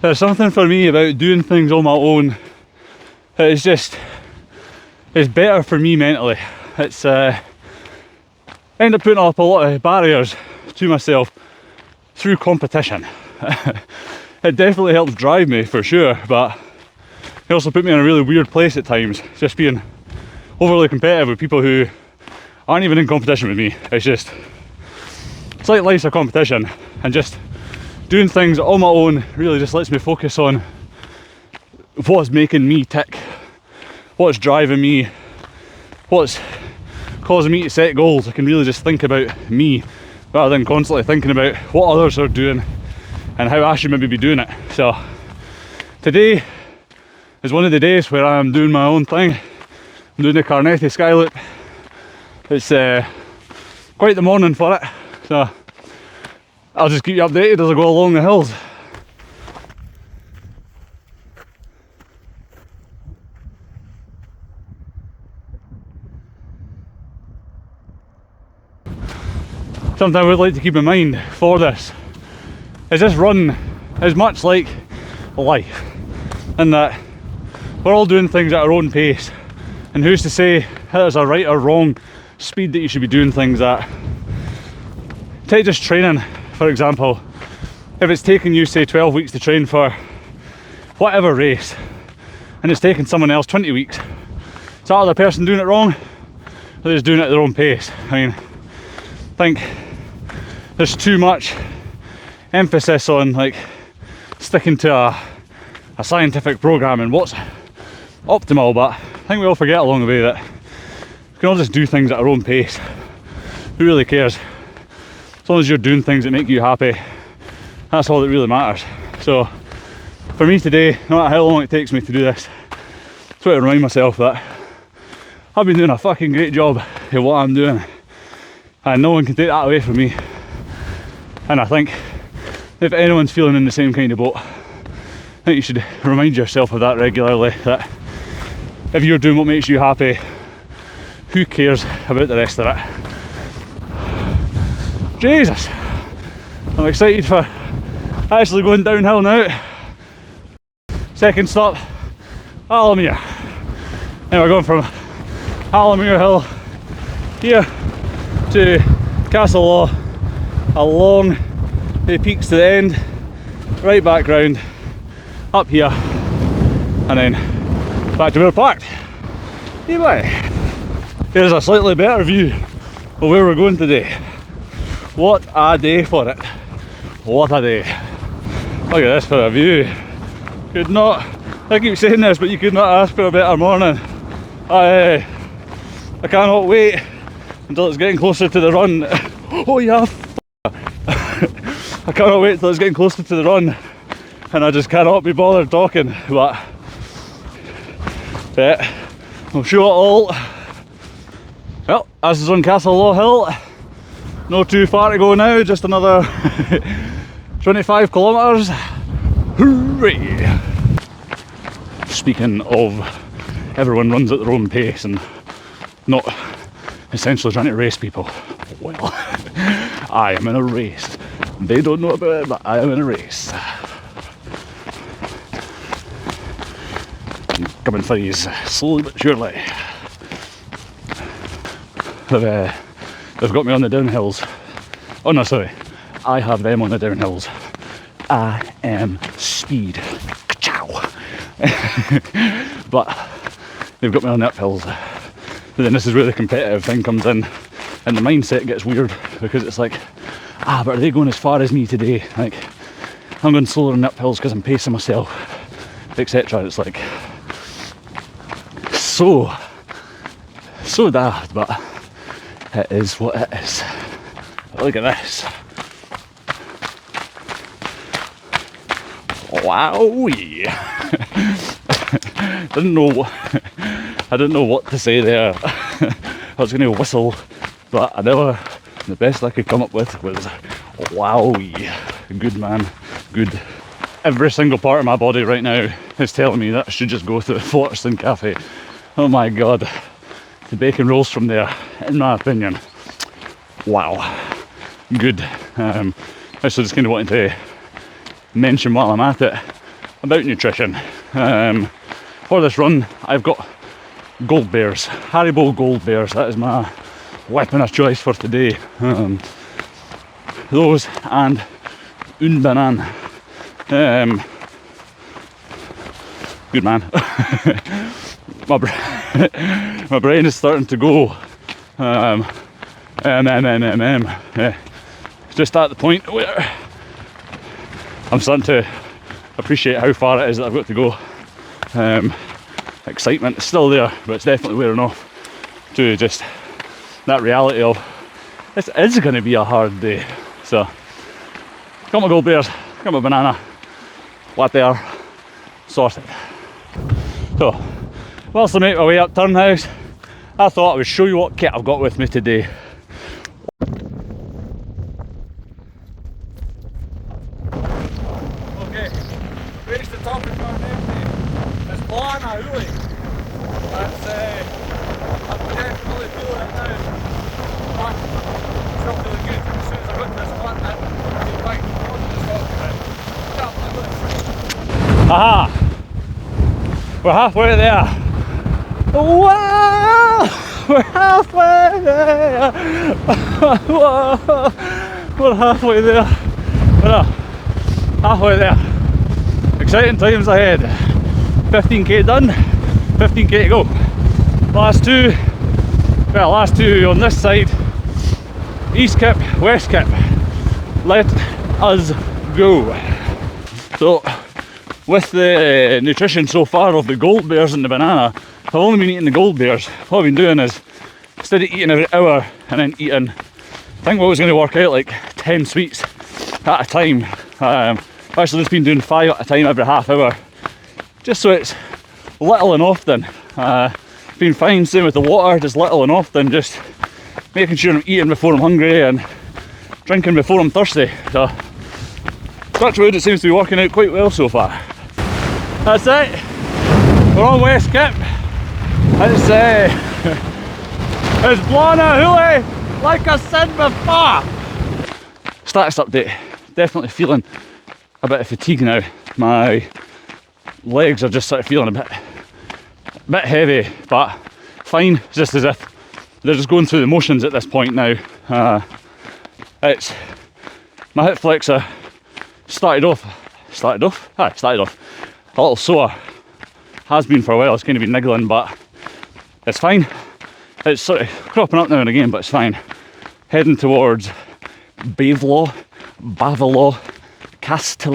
There's something for me about doing things on my own. It's better for me mentally. It's end up putting up a lot of barriers to myself through competition. It definitely helps drive me for sure, but it also put me in a really weird place at times, just being overly competitive with people who aren't even in competition with me. It's like life's a competition, and just doing things on my own really just lets me focus on what's making me tick, what's driving me, what's causing me to set goals. I can really just think about me rather than constantly thinking about what others are doing and how I should maybe be doing it. So today is one of the days where I'm doing my own thing. I'm doing the Carnethy Skyloop. It's quite the morning for it, so I'll just keep you updated as I go along the hills. Something I would like to keep in mind for this is this run is much like life, in that we're all doing things at our own pace, and who's to say there's a right or wrong speed that you should be doing things at. Take just training, for example. If it's taking you, say, 12 weeks to train for whatever race, and it's taking someone else 20 weeks, is that other person doing it wrong, or they're just doing it at their own pace? I mean, I think there's too much emphasis on like sticking to a scientific program and what's optimal, but I think we all forget along the way that we can all just do things at our own pace. Who really cares? As long as you're doing things that make you happy, that's all that really matters. So for me today, no matter how long it takes me to do this, I just want to remind myself that I've been doing a fucking great job at what I'm doing, and no one can take that away from me. And I think if anyone's feeling in the same kind of boat, I think you should remind yourself of that regularly, that if you're doing what makes you happy, who cares about the rest of it? Jesus, I'm excited for actually going downhill now. Second stop, Alamere. Now we're going from Alamere Hill here to Castle Law, along the peaks to the end, right back round, up here, and then back to where we're parked. Anyway, here's a slightly better view of where we're going today. What a day for it. What a day. Look at this for a view. Could not, I keep saying this, but you could not ask for a better morning. I cannot wait until it's getting closer to the run. Oh yeah, I cannot wait till it's getting closer to the run, and I just cannot be bothered talking, but yeah, I'll show it all. Well, this is on Castle Law Hill. Not too far to go now, just another 25 kilometres. Hooray! Speaking of everyone runs at their own pace and not essentially trying to race people, well, I am in a race. They don't know about it, but I am in a race. I'm coming for these slowly but surely. They've got me on the downhills. Oh no, sorry. I have them on the downhills. I am speed. Ka-chow. But they've got me on the uphills. But then this is where the competitive thing comes in, and the mindset gets weird, because it's like, but are they going as far as me today? Like, I'm going slower on the uphills because I'm pacing myself, etc. It's like so daft, but it is what it is. Look at this. Wowee. I didn't know what to say there. I was going to whistle, but the best I could come up with was wowee. Good man, good. Every single part of my body right now is telling me that I should just go to the Forteston Cafe. Oh my god. The bacon rolls from there, in my opinion. Wow. Good. Actually just kind of wanted to mention while I'm at it about nutrition. For this run, I've got gold bears, Haribo gold bears. That is my weapon of choice for today. Those and une banane. Good man. my brain is starting to go. Just at the point where I'm starting to appreciate how far it is that I've got to go. Excitement is still there, but it's definitely wearing off to just that reality of this is going to be a hard day. So, got my gold bears, got my banana, latte, sorted. So, whilst I make my way up Turnhouse, I thought I would show you what kit I've got with me today. Okay, reached the top of Carnethy. It's blowing a hoolie. I'm definitely feeling it now. But it's not feeling good. As soon as I got to this flat bit, I'll be right on the top. Aha! We're halfway there. Wow! We're halfway there. We're halfway there. We're halfway there. Exciting times ahead. 15k done, 15k to go. Last two on this side. East kip, west kip. Let us go. So, with the nutrition so far of the gold bears and the banana, I've only been eating the gold bears. What I've been doing is, instead of eating every hour and then eating, I think what was going to work out like 10 sweets at a time. I've actually just been doing 5 at a time every half hour, just so it's little and often. Been fine, same with the water, just little and often, just making sure I'm eating before I'm hungry and drinking before I'm thirsty. So, touch wood, it seems to be working out quite well so far. That's it. We're on West Kip. It's blowing a hoolie, like I said before. Status update. Definitely feeling a bit of fatigue now. My legs are just sort of feeling a bit heavy, but fine. It's just as if they're just going through the motions at this point now. It's my hip flexor started off a little sore. Has been for a while. It's kind of been niggling, but it's fine. It's sort of cropping up now and again, but it's fine. Heading towards Bavelaw Castle,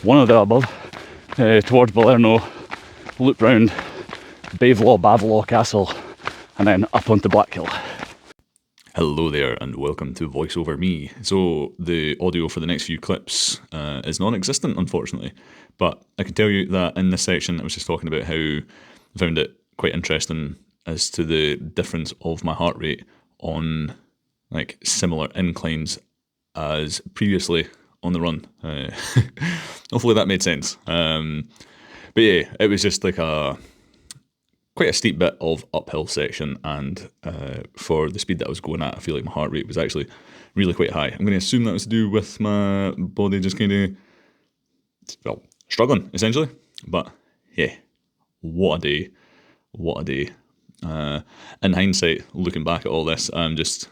one of the above, towards Balerno, loop round Bavelaw Castle, and then up onto Blackhill. Hello there and welcome to VoiceOver Me. So the audio for the next few clips is non-existent, unfortunately, but I can tell you that in this section I was just talking about how I found it quite interesting as to the difference of my heart rate on like similar inclines as previously on the run. Hopefully that made sense. But yeah, it was just like quite a steep bit of uphill section, and for the speed that I was going at, I feel like my heart rate was actually really quite high. I'm going to assume that was to do with my body just kind of, well, struggling, essentially. But yeah, what a day. In hindsight, looking back at all this, I'm just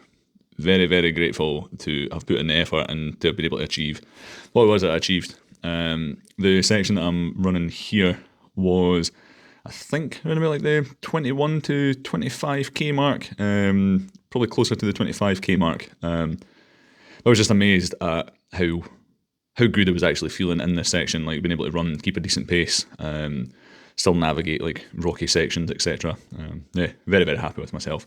very, very grateful to have put in the effort and to have been able to achieve what it was that I achieved. The section that I'm running here was, I think, around about like the 21 to 25k mark, probably closer to the 25k mark. I was just amazed at how good I was actually feeling in this section, like being able to run, keep a decent pace, still navigate like rocky sections, etc. Yeah, very, very happy with myself.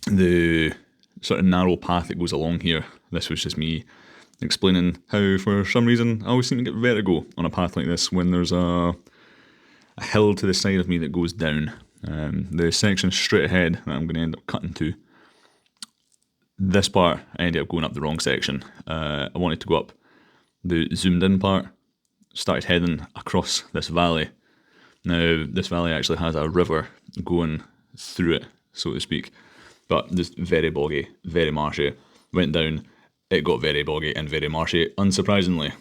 The sort of narrow path that goes along here, this was just me explaining how for some reason I always seem to get vertigo on a path like this when there's a hill to the side of me that goes down. The section straight ahead that I'm going to end up cutting to, this part I ended up going up the wrong section. I wanted to go up the zoomed in part, started heading across this valley. Now this valley actually has a river going through it, so to speak, but just very boggy, very marshy. Went down it got very boggy and very marshy, unsurprisingly.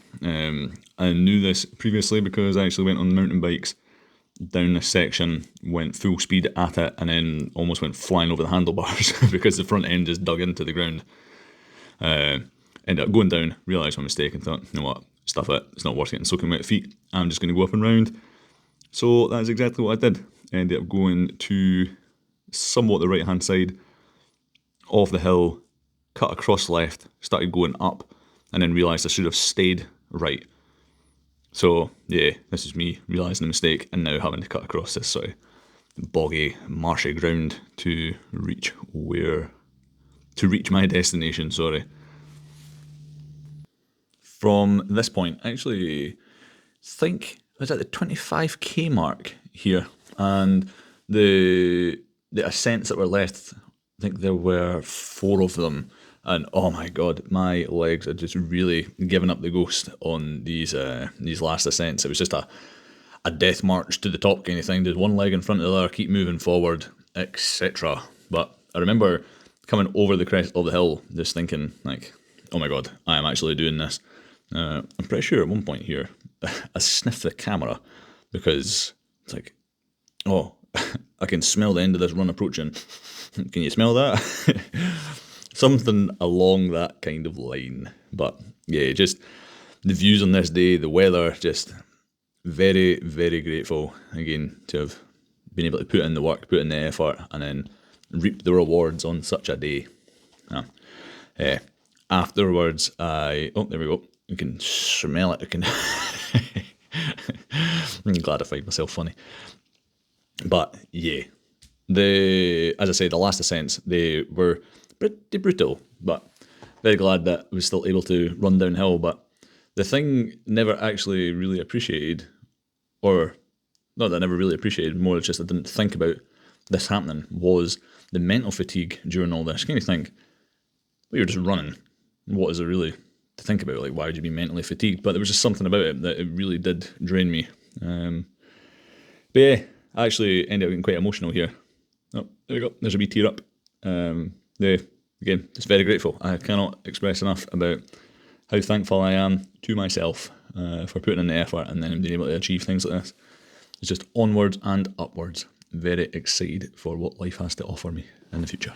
I knew this previously because I actually went on mountain bikes down this section, went full speed at it, and then almost went flying over the handlebars because the front end just dug into the ground. Ended up going down, realised my mistake, and thought, you know what, stuff it, it's not worth getting soaking wet feet, I'm just going to go up and round. So that's exactly what I did. Ended up going to somewhat the right hand side of the hill, cut across left, started going up, and then realised I should have stayed right. So yeah, this is me realising the mistake and now having to cut across this sort of boggy, marshy ground to reach my destination, sorry. From this point, I actually think I was at the 25k mark here, and the ascents that were left, I think there were 4 of them, and oh my god, my legs had just really given up the ghost on these last ascents. It was just a death march to the top kind of thing. There's one leg in front of the other, keep moving forward, etc. But I remember coming over the crest of the hill, just thinking like, oh my god, I am actually doing this. I'm pretty sure at one point here, I sniffed the camera because it's like, oh, I can smell the end of this run approaching. Can you smell that? Something along that kind of line. But yeah, just the views on this day, the weather, just very, very grateful again to have been able to put in the work, put in the effort, and then reap the rewards on such a day. Afterwards, oh, there we go. You can smell it. I'm glad I find myself funny. But yeah, as I say, the last ascents, they were pretty brutal, but very glad that I was still able to run downhill. But the thing never actually really appreciated, or not that I never really appreciated, more just I didn't think about this happening, was the mental fatigue during all this. Kind of think, well, you're just running. What is there really to think about? Like, why would you be mentally fatigued? But there was just something about it that it really did drain me. But yeah, I actually ended up getting quite emotional here. Oh, there we go. There's a wee tear up. Yeah, again, just very grateful. I cannot express enough about how thankful I am to myself for putting in the effort and then being able to achieve things like this. It's just onwards and upwards. Very excited for what life has to offer me in the future.